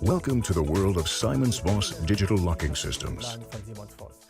Welcome to the world of Siemens Voss digital locking systems.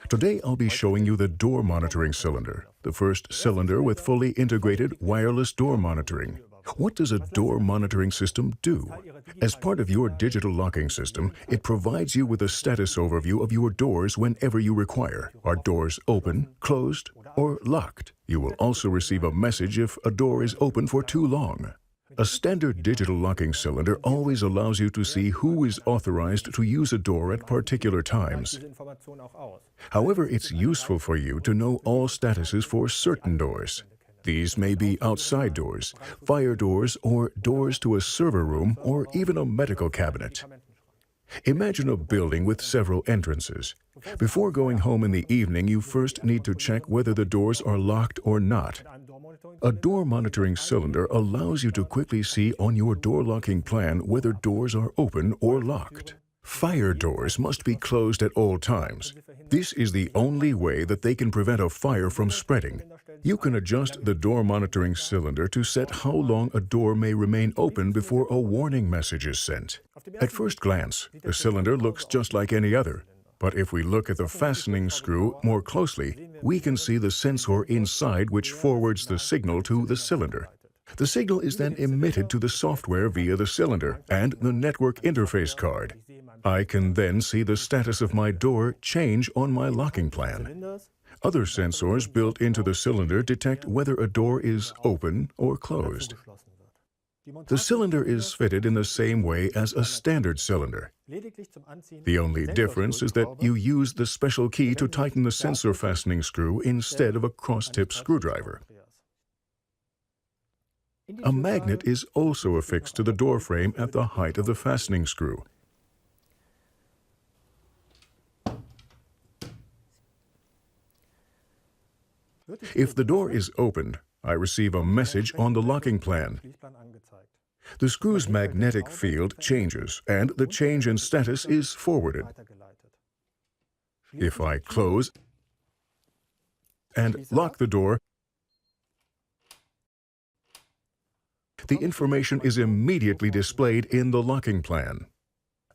Today I'll be showing you the door monitoring cylinder, the first cylinder with fully integrated wireless door monitoring. What does a door monitoring system do? As part of your digital locking system, it provides you with a status overview of your doors whenever you require. Are doors open, closed, or locked? You will also receive a message if a door is open for too long. A standard digital locking cylinder always allows you to see who is authorized to use a door at particular times. However, it's useful for you to know all statuses for certain doors. These may be outside doors, fire doors, or doors to a server room, or even a medical cabinet. Imagine a building with several entrances. Before going home in the evening, you first need to check whether the doors are locked or not. A door monitoring cylinder allows you to quickly see on your door locking plan whether doors are open or locked. Fire doors must be closed at all times. This is the only way that they can prevent a fire from spreading. You can adjust the door monitoring cylinder to set how long a door may remain open before a warning message is sent. At first glance, the cylinder looks just like any other. But if we look at the fastening screw more closely, we can see the sensor inside which forwards the signal to the cylinder. The signal is then emitted to the software via the cylinder and the network interface card. I can then see the status of my door change on my locking plan. Other sensors built into the cylinder detect whether a door is open or closed. The cylinder is fitted in the same way as a standard cylinder. The only difference is that you use the special key to tighten the sensor fastening screw instead of a cross-tip screwdriver. A magnet is also affixed to the door frame at the height of the fastening screw. If the door is opened, I receive a message on the locking plan. The screw's magnetic field changes, and the change in status is forwarded. If I close and lock the door, the information is immediately displayed in the locking plan.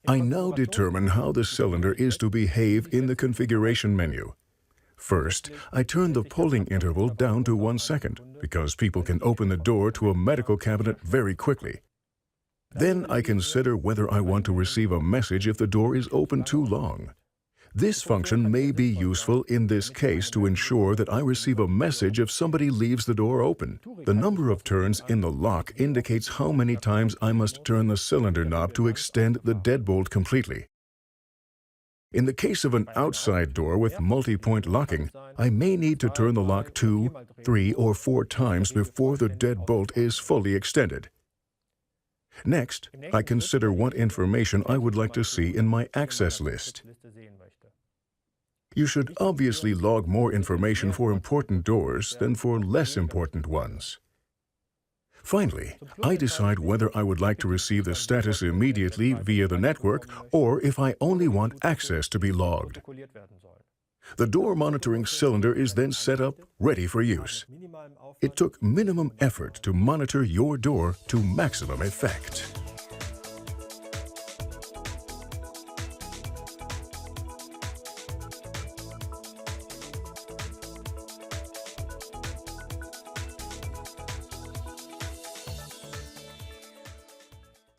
I now determine how the cylinder is to behave in the configuration menu. First, I turn the polling interval down to 1 second, because people can open the door to a medical cabinet very quickly. Then I consider whether I want to receive a message if the door is open too long. This function may be useful in this case to ensure that I receive a message if somebody leaves the door open. The number of turns in the lock indicates how many times I must turn the cylinder knob to extend the deadbolt completely. In the case of an outside door with multi-point locking, I may need to turn the lock 2, 3, or 4 times before the deadbolt is fully extended. Next, I consider what information I would like to see in my access list. You should obviously log more information for important doors than for less important ones. Finally, I decide whether I would like to receive the status immediately via the network or if I only want access to be logged. The door monitoring cylinder is then set up, ready for use. It took minimum effort to monitor your door to maximum effect.